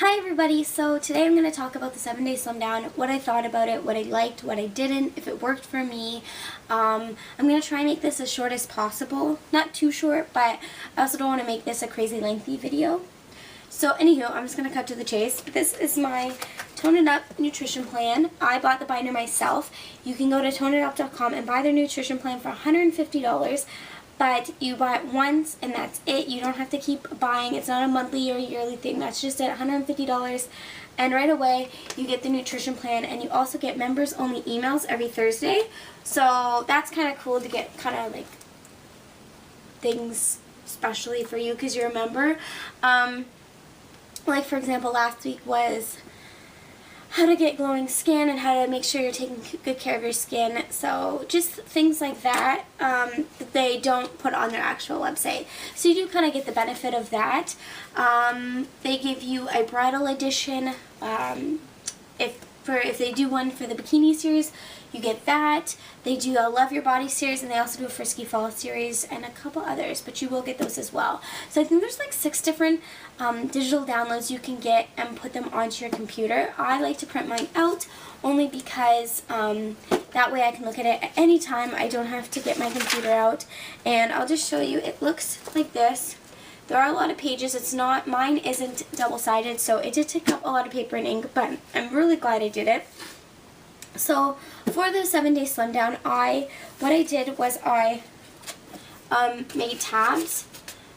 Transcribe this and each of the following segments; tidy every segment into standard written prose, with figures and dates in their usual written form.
Hi everybody, so today I'm going to talk about the 7-Day Slim Down, what I thought about it, what I liked, what I didn't, if it worked for me. I'm going to try and make this as short as possible. Not too short, but I also don't want to make this a crazy lengthy video. So anywho, I'm just going to cut to the chase. This is my Tone It Up nutrition plan. I bought the binder myself. You can go to toneitup.com and buy their nutrition plan for $150. But you buy it once and that's it. You don't have to keep buying. It's not a monthly or yearly thing. That's just at $150. And right away, you get the nutrition plan, and you also get members only emails every Thursday. So that's kind of cool to get kind of like things especially for you because you're a member. Like for example, last week was how to get glowing skin and how to make sure you're taking good care of your skin. So just things like that that they don't put on their actual website. So you do kind of get the benefit of that. They give you a bridal edition. If they do one for the bikini series, you get that. They do a Love Your Body series, and they also do a Frisky Fall series and a couple others, but you will get those as well. So I think there's like 6 different digital downloads you can get and put them onto your computer. I like to print mine out only because that way I can look at it at any time. I don't have to get my computer out, and I'll just show you. It looks like this. There are a lot of pages. It's not, mine isn't double-sided, so it did take up a lot of paper and ink, but I'm really glad I did it. So for the 7-Day Slim Down, what I did was I made tabs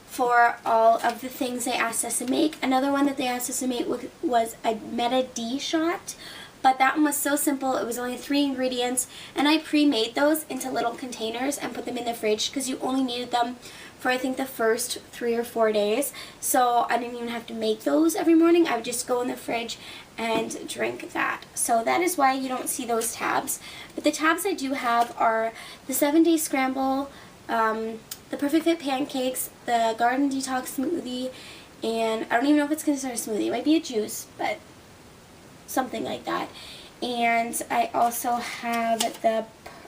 for all of the things they asked us to make. Another one that they asked us to make was a Meta D shot, but that one was so simple. It was only 3 ingredients, and I pre-made those into little containers and put them in the fridge because you only needed them for I think the first 3 or 4 days. So I didn't even have to make those every morning. I would just go in the fridge and drink that. So that is why you don't see those tabs. But the tabs I do have are the 7-Day Scramble, the Perfect Fit Pancakes, the Garden Detox Smoothie, and I don't even know if it's considered a smoothie. It might be a juice, but something like that. And I also have the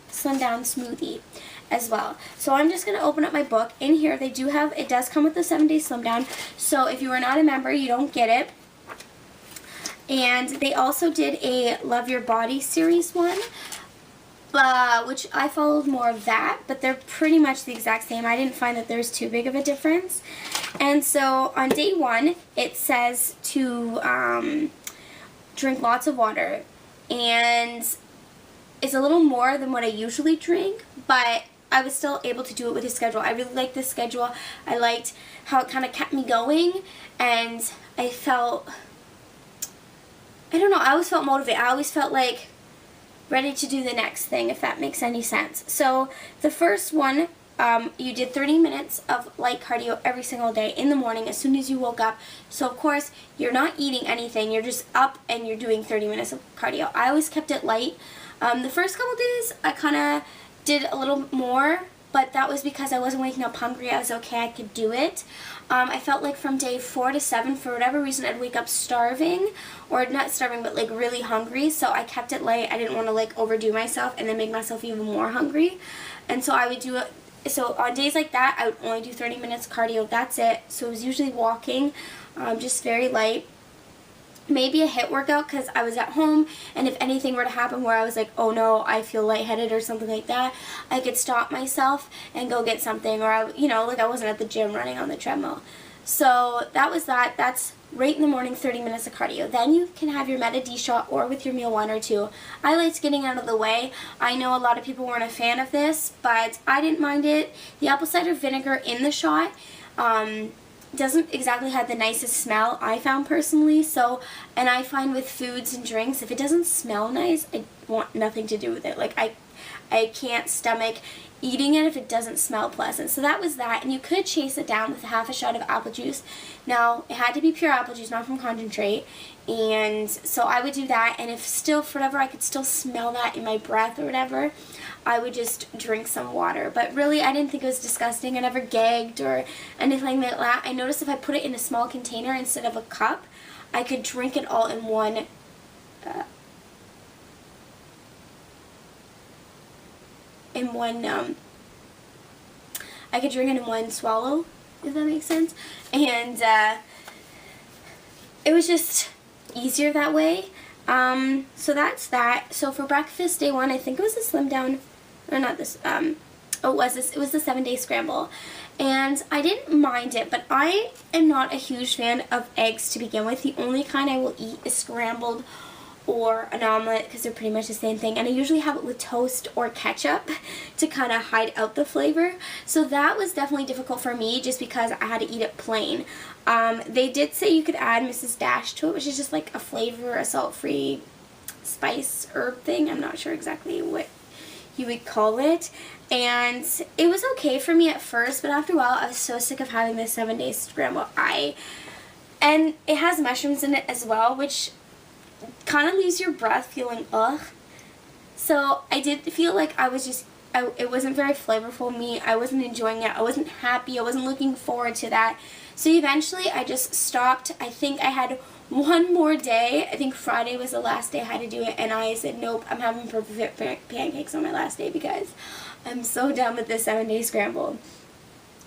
Slim Down Smoothie as well. So I'm just going to open up my book. In here they do have, it does come with the 7-Day Slim Down, so if you are not a member you don't get it. And they also did a Love Your Body series one, which I followed more of that, but they're pretty much the exact same. I didn't find that there's too big of a difference. And so on day 1 it says to drink lots of water, and it's a little more than what I usually drink, but I was still able to do it with his schedule. I really liked this schedule. I liked how it kind of kept me going, and I felt, I don't know, I always felt motivated. I always felt like ready to do the next thing, if that makes any sense. So the first one, you did 30 minutes of light cardio every single day in the morning as soon as you woke up. So of course, you're not eating anything. You're just up and you're doing 30 minutes of cardio. I always kept it light. The first couple days, I kind of did a little more, but that was because I wasn't waking up hungry. I was okay, I could do it. I felt like from day 4 to 7, for whatever reason, I'd wake up starving, or not starving, but like really hungry, so I kept it light. I didn't want to like overdo myself and then make myself even more hungry, and so I would do it. So on days like that, I would only do 30 minutes cardio, that's it. So it was usually walking, just very light. Maybe a HIIT workout because I was at home, and if anything were to happen where I was like, oh no, I feel lightheaded or something like that, I could stop myself and go get something, or I, you know, like I wasn't at the gym running on the treadmill. So that was that. That's right in the morning, 30 minutes of cardio. Then you can have your Meta D shot or with your meal 1 or 2. I liked getting out of the way. I know a lot of people weren't a fan of this, but I didn't mind it. The apple cider vinegar in the shot, doesn't exactly have the nicest smell, I found personally. So, and I find with foods and drinks, if it doesn't smell nice, I want nothing to do with it. Like I can't stomach eating it if it doesn't smell pleasant. So that was that, and you could chase it down with half a shot of apple juice. Now, it had to be pure apple juice, not from concentrate, and so I would do that, and if still, for whatever, I could still smell that in my breath or whatever, I would just drink some water. But really, I didn't think it was disgusting. I never gagged or anything like that. I noticed if I put it in a small container instead of a cup, I could drink it all in one I could drink it in one swallow, if that makes sense. And it was just easier that way. So that's that. So for breakfast, day one, I think it was a slim down, or not this, it was the 7-day scramble. And I didn't mind it, but I am not a huge fan of eggs to begin with. The only kind I will eat is scrambled or an omelet, because they're pretty much the same thing. And I usually have it with toast or ketchup to kind of hide out the flavor. So that was definitely difficult for me, just because I had to eat it plain. They did say you could add Mrs. Dash to it, which is just like a flavor, a salt-free spice herb thing. I'm not sure exactly what you would call it. And it was okay for me at first, but after a while I was so sick of having this 7-day scramble. And it has mushrooms in it as well, which kind of leaves your breath feeling ugh. So I did feel like it wasn't very flavorful me. I wasn't enjoying it. I wasn't happy. I wasn't looking forward to that. So eventually I just stopped. I think I had one more day. I think Friday was the last day I had to do it, and I said, nope, I'm having perfect pancakes on my last day because I'm so done with this 7-day scramble.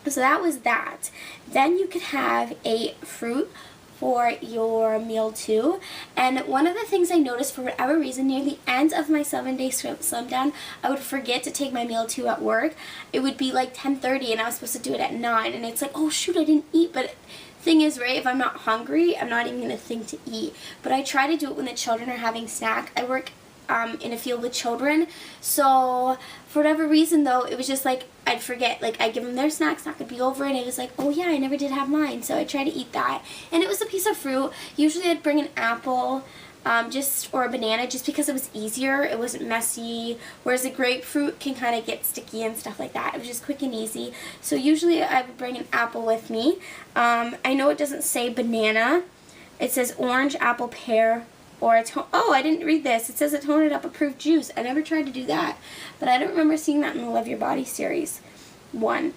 So that was that. Then you could have a fruit for your meal too. And one of the things I noticed, for whatever reason, near the end of my 7-day slim down, I would forget to take my meal too at work. It would be like 10:30 and I was supposed to do it at 9, and it's like, oh shoot, I didn't eat. But thing is, right, if I'm not hungry, I'm not even gonna think to eat. But I try to do it when the children are having snack. I work in a field with children, so for whatever reason though, it was just like I'd forget. Like, I'd give them their snacks, that could be over, and it was like, oh yeah, I never did have mine, so I try to eat that. And it was a piece of fruit. Usually I'd bring an apple, or a banana, just because it was easier. It wasn't messy, whereas a grapefruit can kind of get sticky and stuff like that. It was just quick and easy. So usually I would bring an apple with me. I know it doesn't say banana. It says orange, apple, pear, or oh, I didn't read this. It says a Tone It Up approved juice. I never tried to do that, but I don't remember seeing that in the Love Your Body series 1.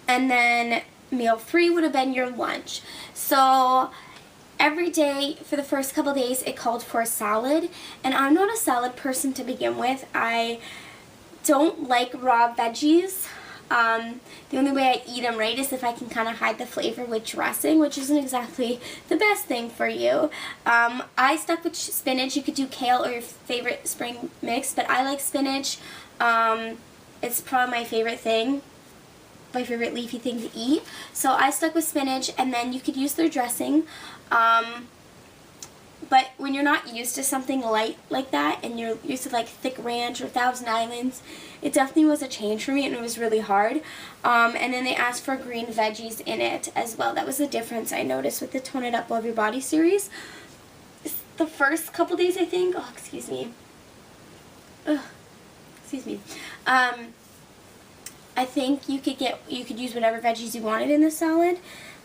And then meal 3 would have been your lunch. So every day for the first couple days it called for a salad, and I'm not a salad person to begin with. I don't like raw veggies. The only way I eat them right is if I can kind of hide the flavor with dressing, which isn't exactly the best thing for you. I stuck with spinach. You could do kale or your favorite spring mix, but I like spinach. It's probably my favorite thing, my favorite leafy thing to eat. So I stuck with spinach, and then you could use their dressing. But when you're not used to something light like that, and you're used to like thick ranch or Thousand Islands, it definitely was a change for me, and it was really hard. And then they asked for green veggies in it as well. That was the difference I noticed with the Tone It Up Love Your Body series. The first couple days, I think, oh, excuse me. Ugh, excuse me. I think you could use whatever veggies you wanted in the salad.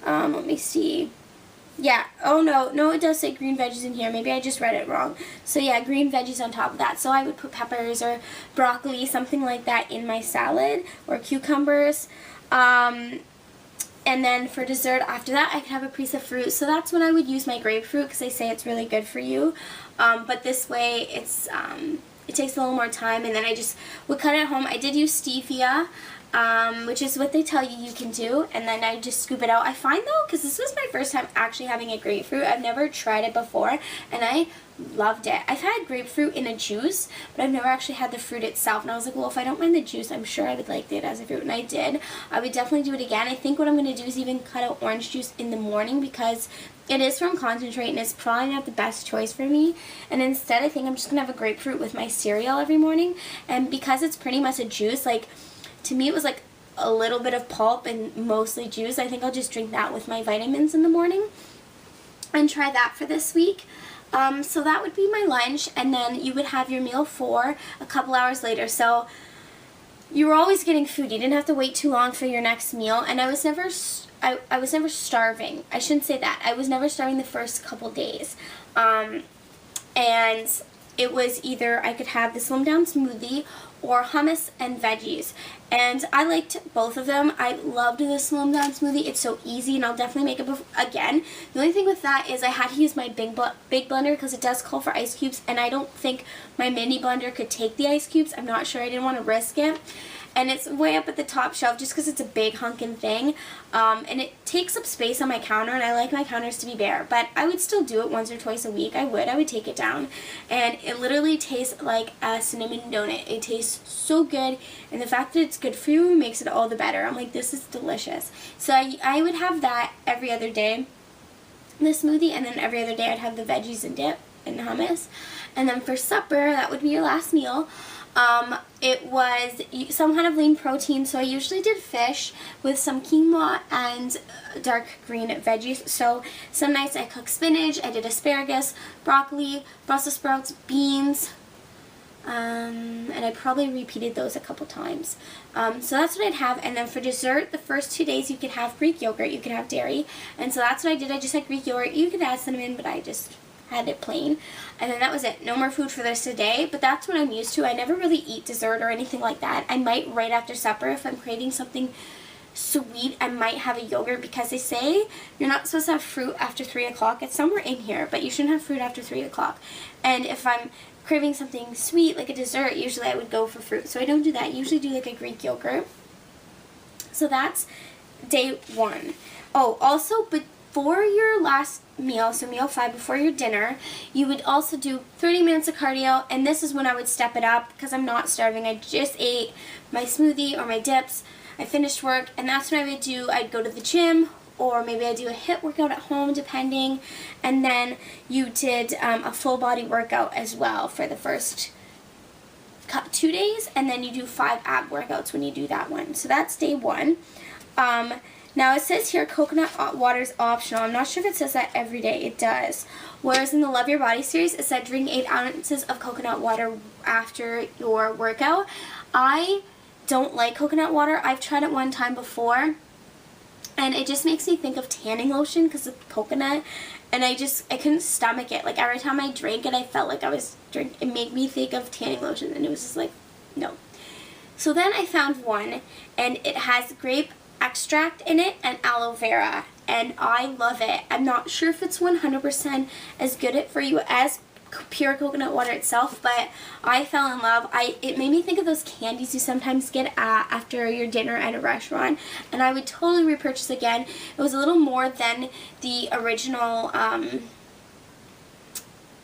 Let me see. Yeah, oh no, it does say green veggies in here. Maybe I just read it wrong. So yeah, green veggies on top of that. So I would put peppers or broccoli, something like that, in my salad, or cucumbers. And then for dessert after that, I could have a piece of fruit. So that's when I would use my grapefruit, because they say it's really good for you. But this way, it takes a little more time, and then I just would cut it at home. I did use stevia, which is what they tell you can do, and then I just scoop it out. I find though, because this was my first time actually having a grapefruit, I've never tried it before, and I loved it. I've had grapefruit in a juice, but I've never actually had the fruit itself, and I was like, well, if I don't mind the juice, I'm sure I would like it as a fruit, and I did. I would definitely do it again. I think what I'm going to do is even cut out orange juice in the morning, because it is from concentrate, and it's probably not the best choice for me. And instead, I think I'm just going to have a grapefruit with my cereal every morning, and because it's pretty much a juice, like, to me it was like a little bit of pulp and mostly juice. I think I'll just drink that with my vitamins in the morning and try that for this week. So that would be my lunch, and then you would have your meal 4 a couple hours later. So you were always getting food. You didn't have to wait too long for your next meal, and I was never starving. I shouldn't say that. I was never starving the first couple days. And it was either I could have the slim down smoothie or hummus and veggies, and I liked both of them. I loved the slim down smoothie. It's so easy, and I'll definitely make it again. The only thing with that is I had to use my big blender, because it does call for ice cubes, and I don't think my mini blender could take the ice cubes. I'm not sure. I didn't want to risk it. and it's way up at the top shelf just because it's a big hunkin' thing, and it takes up space on my counter, and I like my counters to be bare, but I would still do it once or twice a week. I would take it down, and it literally tastes like a cinnamon donut. It tastes so good, and the fact that it's good for you makes it all the better. I'm like, this is delicious. So I would have that every other day, the smoothie, and then every other day I'd have the veggies and dip and hummus. And then for supper, that would be your last meal. It was some kind of lean protein, so I usually did fish with some quinoa and dark green veggies. So some nights I cooked spinach, I did asparagus, broccoli, Brussels sprouts, beans, and I probably repeated those a couple times. So that's what I'd have. And then for dessert, the first 2 days you could have Greek yogurt, you could have dairy, and so that's what I did. I just had Greek yogurt. You could add cinnamon, but I just had it plain, and then that was it. No more food for the rest of the day, but that's what I'm used to. I never really eat dessert or anything like that. I might right after supper, if I'm craving something sweet, I might have a yogurt, because they say you're not supposed to have fruit after 3 o'clock. It's somewhere in here, but you shouldn't have fruit after 3 o'clock. And if I'm craving something sweet, like a dessert, usually I would go for fruit. So I don't do that. I usually do like a Greek yogurt. So that's day 1. Oh, also, but for your last meal, so meal 5 before your dinner, you would also do 30 minutes of cardio, and this is when I would step it up because I'm not starving. I just ate my smoothie or my dips. I finished work, and that's what I would do. I'd go to the gym, or maybe I'd do a HIIT workout at home, depending, and then you did a full body workout as well for the first 2 days, and then you do 5 ab workouts when you do that one. So that's day 1. Now it says here coconut water is optional. I'm not sure if it says that every day. It does. Whereas in the Love Your Body series, it said drink 8 ounces of coconut water after your workout. I don't like coconut water. I've tried it one time before, and it just makes me think of tanning lotion because of coconut, and I couldn't stomach it. Like every time I drank it, I felt like I was drinking. It made me think of tanning lotion, and it was just like, no. So then I found one, and it has grape extract in it and aloe vera, and I love it. I'm not sure if it's 100% as good for you as pure coconut water itself, but I fell in love. It made me think of those candies you sometimes get after your dinner at a restaurant, and I would totally repurchase again. It was a little more than the original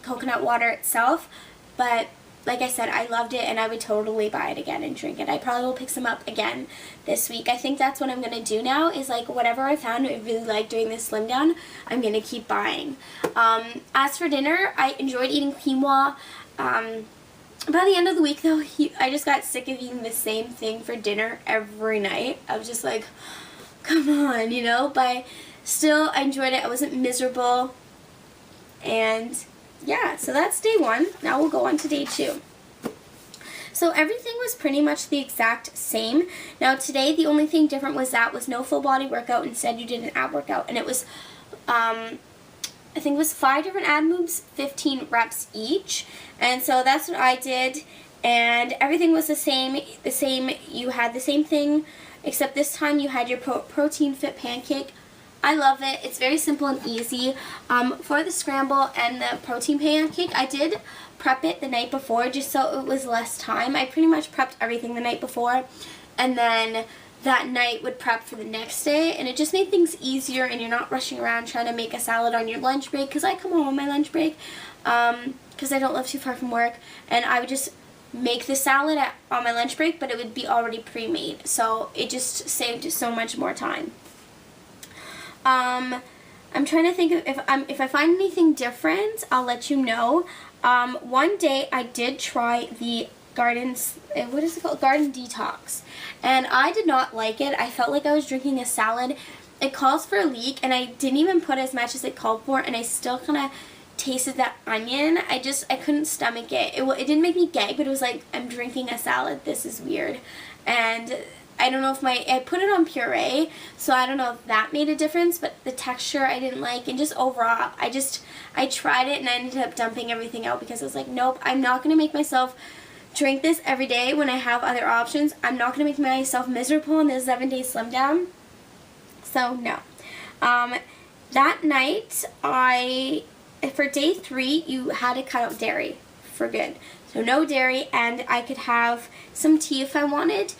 coconut water itself, but like I said, I loved it, and I would totally buy it again and drink it. I probably will pick some up again this week. I think that's what I'm going to do now, is like whatever I found I really like during this slim down, I'm going to keep buying. As for dinner, I enjoyed eating quinoa. By the end of the week, though, I just got sick of eating the same thing for dinner every night. I was just like, come on, you know? But still, I enjoyed it. I wasn't miserable. And yeah, so that's day 1. Now we'll go on to day 2. So everything was pretty much the exact same. Now today, the only thing different was no full body workout. Instead, you did an ab workout, and it was, I think it was 5 different ab moves, 15 reps each. And so that's what I did, and everything was the same. You had the same thing, except this time you had your protein fit pancake. I love it. It's very simple and easy. For the scramble and the protein pancake, I did prep it the night before just so it was less time. I pretty much prepped everything the night before, and then that night would prep for the next day, and it just made things easier, and you're not rushing around trying to make a salad on your lunch break, because I come home on my lunch break because I don't live too far from work, and I would just make the salad on my lunch break, but it would be already pre-made, so it just saved so much more time. I'm trying to think of if I find anything different, I'll let you know. One day I did try the Garden Detox, and I did not like it. I felt like I was drinking a salad. It calls for a leek, and I didn't even put as much as it called for, and I still kind of tasted that onion. I couldn't stomach it. It didn't make me gag, but it was like, I'm drinking a salad. This is weird. And I don't know if I put it on puree, so I don't know if that made a difference, but the texture I didn't like, and just overall, I tried it and I ended up dumping everything out because I was like, nope, I'm not going to make myself drink this every day when I have other options. I'm not going to make myself miserable in this 7-day slim down, so no. That night, for day 3, you had to cut out dairy for good. So no dairy, and I could have some tea if I wanted.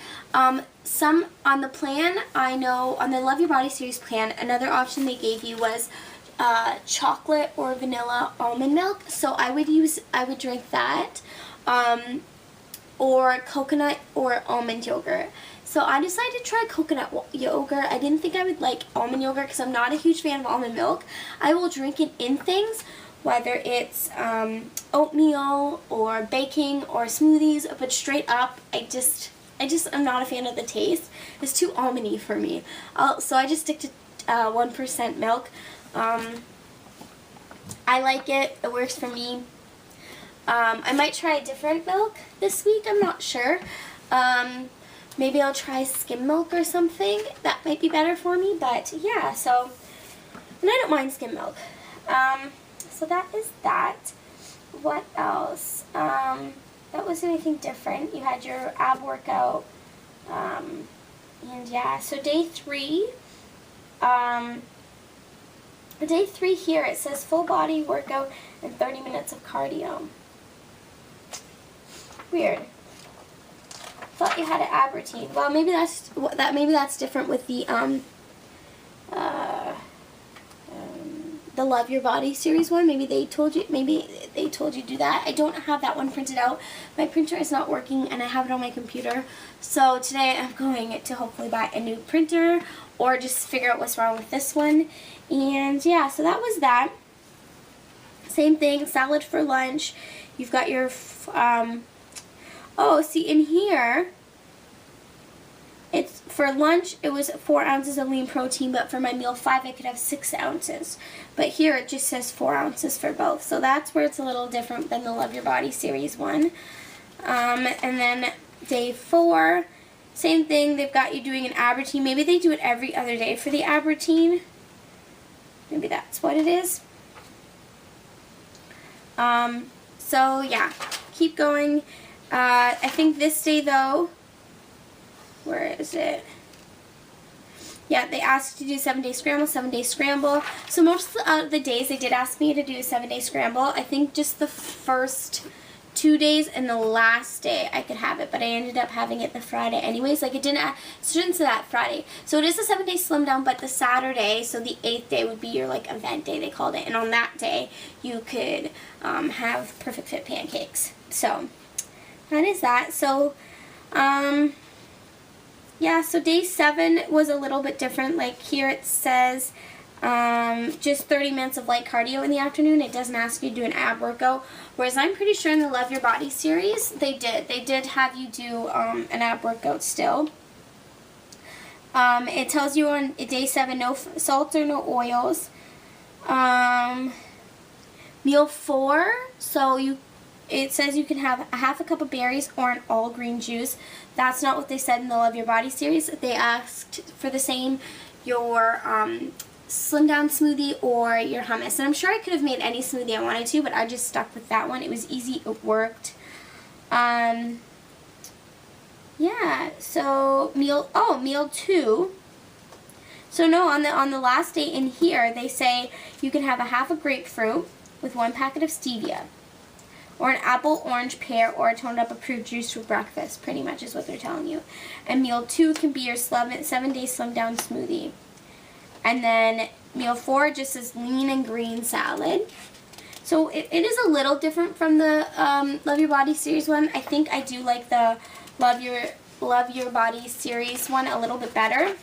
Some on the plan, I know on the Love Your Body series plan, another option they gave you was chocolate or vanilla almond milk. So I would drink that, or coconut or almond yogurt. So I decided to try coconut yogurt. I didn't think I would like almond yogurt because I'm not a huge fan of almond milk. I will drink it in things, whether it's oatmeal or baking or smoothies, but straight up, I'm not a fan of the taste. It's too almondy for me. So I just stick to 1% milk. I like it. It works for me. I might try a different milk this week. I'm not sure. Maybe I'll try skim milk or something. That might be better for me. But yeah, so, and I don't mind skim milk. So that is that. What else? That wasn't anything different. You had your ab workout. And yeah, so day 3. Day 3 here, it says full body workout and 30 minutes of cardio. Weird. Thought you had an ab routine. Well, maybe that's different with the Love Your Body series one. Maybe they told you to do that. I don't have that one printed out. My printer is not working and I have it on my computer. So today I'm going to hopefully buy a new printer or just figure out what's wrong with this one. And yeah, so that was that. Same thing, salad for lunch. You've got your oh, see in here, it's for lunch it was 4 ounces of lean protein, but for my meal 5 I could have 6 ounces. But here it just says 4 ounces for both. So that's where it's a little different than the Love Your Body series one. And then day 4, same thing, they've got you doing an ab routine. Maybe they do it every other day for the ab routine. Maybe that's what it is. So yeah, keep going. I think this day though, where is it? Yeah, they asked you to do 7-day scramble, 7-day scramble. So most of the days they did ask me to do a 7-day scramble. I think just the first 2 days and the last day I could have it, but I ended up having it the Friday anyways. Like it didn't say that Friday. So it is a 7-day slim down, but the Saturday, so the 8th day would be your like event day, they called it. And on that day, you could have Perfect Fit pancakes. So that is that. So, yeah, so day 7 was a little bit different. Like here it says just 30 minutes of light cardio in the afternoon. It doesn't ask you to do an ab workout. Whereas I'm pretty sure in the Love Your Body series, they did have you do an ab workout still. It tells you on day 7, no salt or no oils. Meal 4, so it says you can have a half a cup of berries or an all green juice. That's not what they said in the Love Your Body series. They asked for the same, your slim down smoothie or your hummus. And I'm sure I could have made any smoothie I wanted to, but I just stuck with that one. It was easy, it worked. Yeah, so meal 2. So no, on the last day in here, they say you can have a half a grapefruit with 1 packet of stevia, or an apple, orange, pear, or a toned up approved juice for breakfast, pretty much is what they're telling you. And meal 2 can be your 7-day slim down smoothie. And then meal 4 just says lean and green salad. So it is a little different from the Love Your Body series one. I think I do like the Love Your Body series one a little bit better.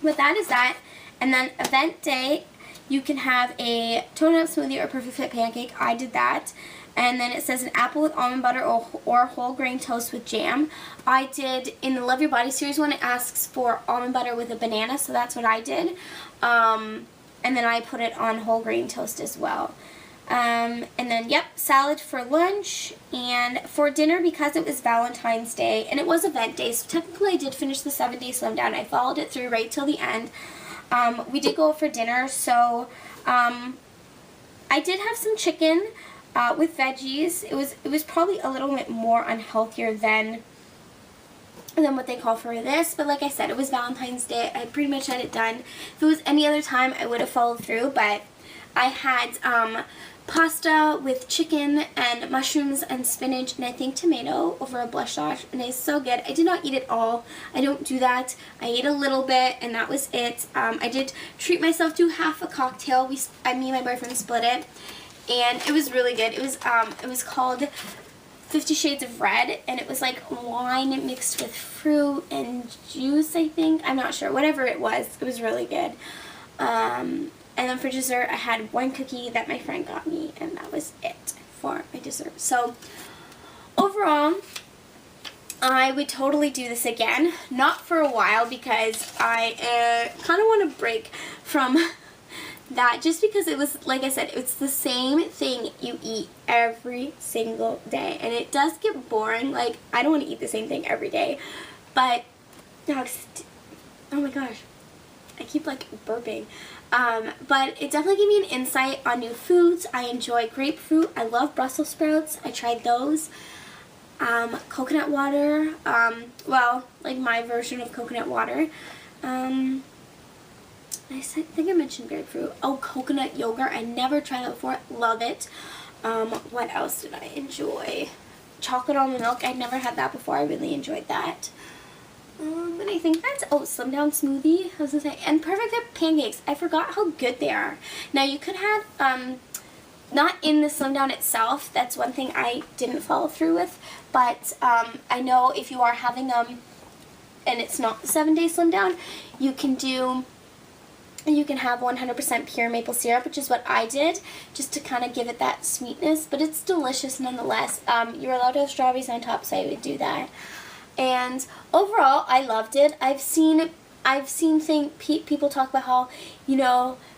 But that is that. And then event day, you can have a toned up smoothie or Perfect Fit pancake. I did that. And then it says an apple with almond butter or whole grain toast with jam. I did, in the Love Your Body series one, it asks for almond butter with a banana, so that's what I did. And then I put it on whole grain toast as well. And then, yep, salad for lunch. And for dinner, because it was Valentine's Day, and it was event day, so technically I did finish the 7-day slim down. I followed it through right till the end. We did go out for dinner, so I did have some chicken with veggies. It was probably a little bit more unhealthier than what they call for this, but like I said, it was Valentine's Day. I pretty much had it done. If it was any other time, I would have followed through, but I had pasta with chicken and mushrooms and spinach and I think tomato over a blush sauce, and it's so good. I did not eat it all. I don't do that. I ate a little bit and that was it. I did treat myself to half a cocktail. Me and my boyfriend split it, and it was really good. It was called 50 Shades of Red, and it was like wine mixed with fruit and juice, I think. I'm not sure. Whatever it was really good. And then for dessert, I had one cookie that my friend got me, and that was it for my dessert. So overall, I would totally do this again. Not for a while because I kind of want to break from that, just because it was, like I said, it's the same thing you eat every single day, and it does get boring. Like, I don't want to eat the same thing every day, but oh my gosh, I keep like burping. But it definitely gave me an insight on new foods. I enjoy grapefruit. I love Brussels sprouts. I tried those. Coconut water. Well, like my version of coconut water. I think I mentioned grapefruit. Oh, coconut yogurt. I never tried that before. Love it. What else did I enjoy? Chocolate almond milk. I'd never had that before. I really enjoyed that. And I think that's, Slim Down smoothie, I was going to say, and Perfect Fit pancakes. I forgot how good they are. Now, you could have, not in the Slim Down itself, that's one thing I didn't follow through with, but I know if you are having them and it's not the 7-day Slim Down, you can have 100% pure maple syrup, which is what I did, just to kind of give it that sweetness, but it's delicious nonetheless. You're allowed to have strawberries on top, so I would do that. And overall, I loved it. I've seen people talk about how,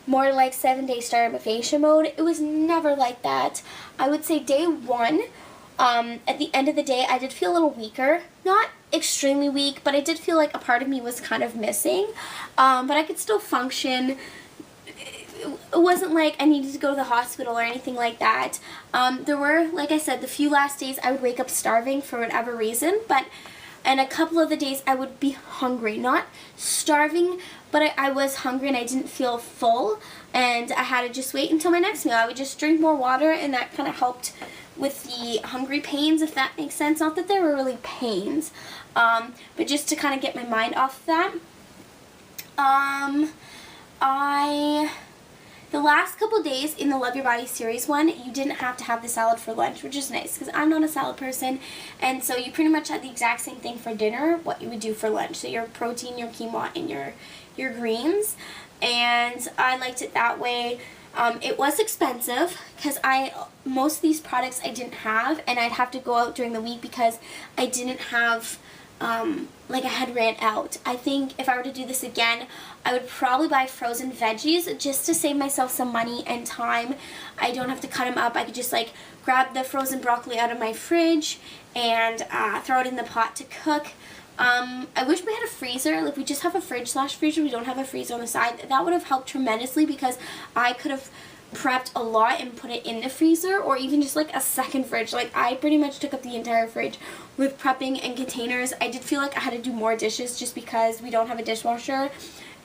more like 7-day starvation mode. It was never like that. I would say day 1, at the end of the day, I did feel a little weaker. Not extremely weak, but I did feel like a part of me was kind of missing. But I could still function. It wasn't like I needed to go to the hospital or anything like that. There were, like I said, the few last days I would wake up starving for whatever reason, and a couple of the days I would be hungry. Not starving, but I was hungry and I didn't feel full, and I had to just wait until my next meal. I would just drink more water, and that kind of helped with the hungry pains, if that makes sense. Not that they were really pains, but just to kind of get my mind off of that. The last couple days in the Love Your Body series one, you didn't have to have the salad for lunch, which is nice because I'm not a salad person, and so you pretty much had the exact same thing for dinner, what you would do for lunch. So your protein, your quinoa, and your greens, and I liked it that way. It was expensive because most of these products I didn't have, and I'd have to go out during the week because I didn't have, I had ran out. I think if I were to do this again, I would probably buy frozen veggies just to save myself some money and time. I don't have to cut them up. I could just grab the frozen broccoli out of my fridge and throw it in the pot to cook. I wish we had a freezer. Like, we just have a fridge/freezer. We don't have a freezer on the side. That would have helped tremendously because I could have prepped a lot and put it in the freezer, or even just a second fridge. I pretty much took up the entire fridge with prepping and containers. I did feel like I had to do more dishes just because we don't have a dishwasher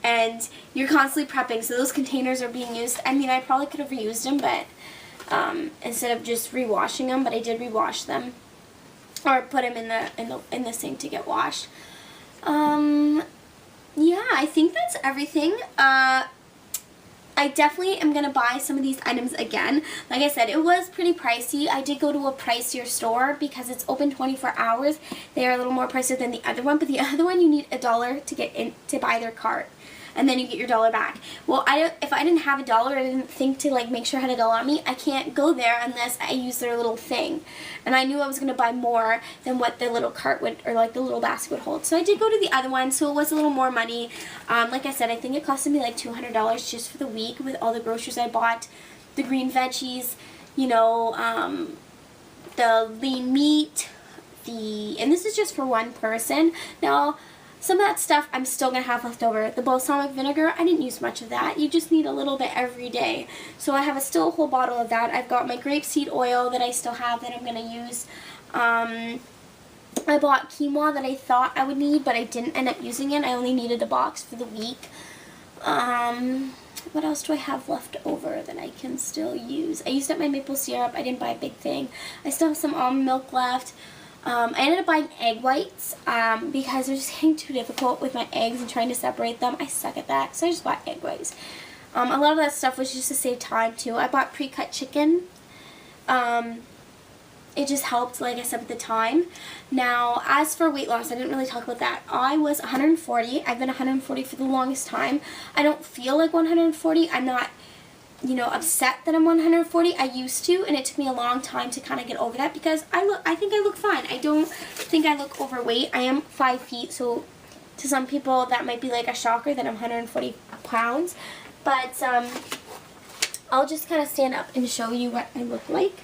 and you're constantly prepping, so those containers are being used. I mean, I probably could have reused them, but instead of just rewashing them, but I did rewash them or put them in the sink to get washed. Yeah, I think that's everything. I definitely am going to buy some of these items again. Like I said, it was pretty pricey. I did go to a pricier store because it's open 24 hours. They are a little more pricey than the other one, but the other one you need $1 to get in to buy their cart, and then you get your $1 back. Well, if I didn't have $1, I didn't think to make sure I had $1 on me. I can't go there unless I use their little thing. And I knew I was going to buy more than what the little cart would, or the little basket would hold. So I did go to the other one, so it was a little more money. Like I said, I think it costed me $200 just for the week with all the groceries I bought, the green veggies, the lean meat, and this is just for one person. Now, some of that stuff I'm still going to have left over. The balsamic vinegar, I didn't use much of that. You just need a little bit every day. So I have still a whole bottle of that. I've got my grapeseed oil that I still have that I'm going to use. I bought quinoa that I thought I would need, but I didn't end up using it. I only needed a box for the week. what else do I have left over that I can still use? I used up my maple syrup. I didn't buy a big thing. I still have some almond milk left. I ended up buying egg whites because they're just getting too difficult with my eggs and trying to separate them. I suck at that, so I just bought egg whites. A lot of that stuff was just to save time too. I bought pre-cut chicken. It just helped, like I said, with the time. Now, as for weight loss, I didn't really talk about that. I was 140. I've been 140 for the longest time. I don't feel like 140. I'm not, you know, upset that I'm 140. I used to, and it took me a long time to kind of get over that because I think I look fine. I don't think I look overweight. I am 5 feet, so to some people that might be like a shocker that I'm 140 pounds. But I'll just kind of stand up and show you what I look like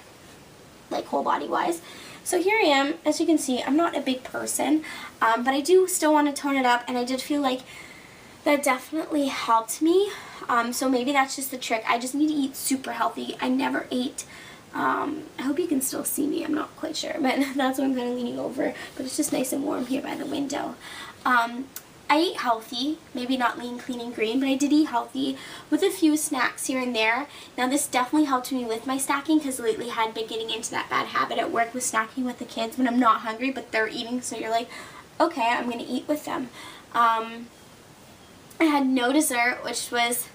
whole body wise. So here I am. As you can see, I'm not a big person, but I do still want to tone it up, and I did feel like that definitely helped me. So maybe that's just the trick. I just need to eat super healthy. I never ate, I hope you can still see me, I'm not quite sure, but that's why I'm kind of leaning over, but it's just nice and warm here by the window. I ate healthy, maybe not lean, clean, and green, but I did eat healthy with a few snacks here and there. Now this definitely helped me with my snacking because lately I had been getting into that bad habit at work with snacking with the kids when I'm not hungry, but they're eating, so you're like, okay, I'm going to eat with them. I had no dessert, which was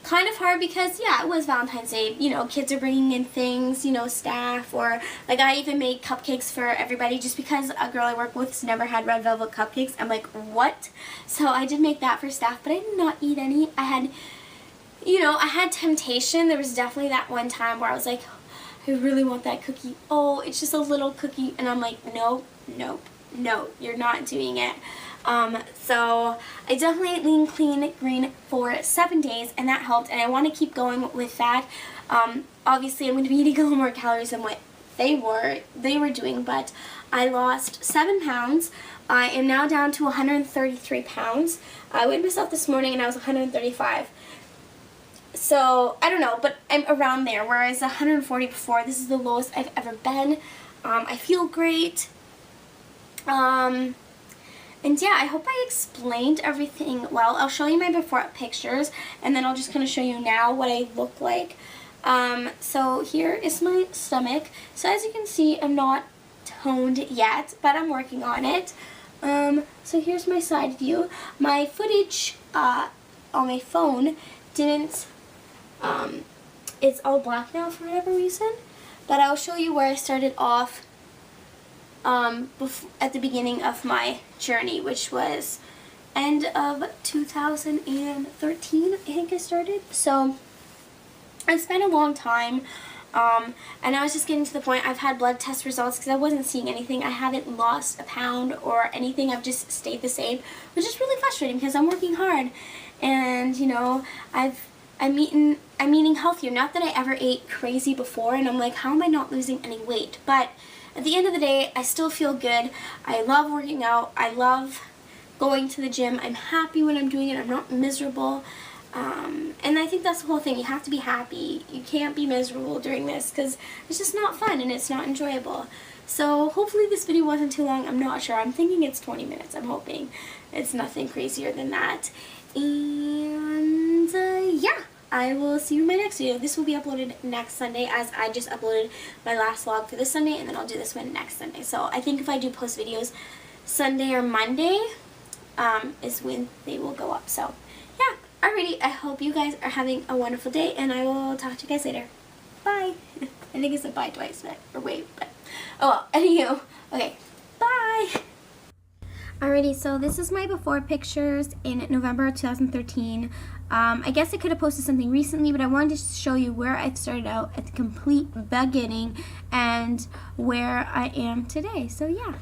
kind of hard because, yeah, it was Valentine's Day. You know, kids are bringing in things, you know, staff, or like I even made cupcakes for everybody just because a girl I work with has never had red velvet cupcakes. I'm like, what? So I did make that for staff, but I did not eat any. I had, you know, I had temptation. There was definitely that one time where I was like, I really want that cookie. Oh, it's just a little cookie. And I'm like, nope, nope, no, you're not doing it. So I definitely ate lean, clean, green for 7 days, and that helped, and I want to keep going with that. Obviously I'm going to be eating a little more calories than what they were doing, but I lost 7 pounds. I am now down to 133 pounds. I weighed myself this morning and I was 135. So, I don't know, but I'm around there, whereas 140 before. This is the lowest I've ever been. I feel great. And yeah, I hope I explained everything well. I'll show you my before pictures, and then I'll just kind of show you now what I look like. So here is my stomach. So as you can see, I'm not toned yet, but I'm working on it. So here's my side view. My footage on my phone didn't, it's all black now for whatever reason, but I'll show you where I started off at the beginning of my journey, which was end of 2013, I think I started. So it's been a long time, and I was just getting to the point. I've had blood test results because I wasn't seeing anything. I haven't lost a pound or anything. I've just stayed the same, which is really frustrating because I'm working hard, and you know, I'm eating healthier. Not that I ever ate crazy before, and I'm like, how am I not losing any weight? But at the end of the day, I still feel good. I love working out. I love going to the gym. I'm happy when I'm doing it. I'm not miserable. And I think that's the whole thing. You have to be happy. You can't be miserable during this because it's just not fun and it's not enjoyable. So hopefully this video wasn't too long. I'm not sure. I'm thinking it's 20 minutes. I'm hoping it's nothing crazier than that. And yeah. I will see you in my next video. This will be uploaded next Sunday, as I just uploaded my last vlog for this Sunday, and then I'll do this one next Sunday. So I think if I do post videos Sunday or Monday is when they will go up. So yeah, alrighty. I hope you guys are having a wonderful day, and I will talk to you guys later. Bye. I think I said bye twice, or wait, but oh well. Anywho, okay, bye. Alrighty, so this is my before pictures in November 2013. I guess I could have posted something recently, but I wanted to show you where I started out at the complete beginning and where I am today. So yeah.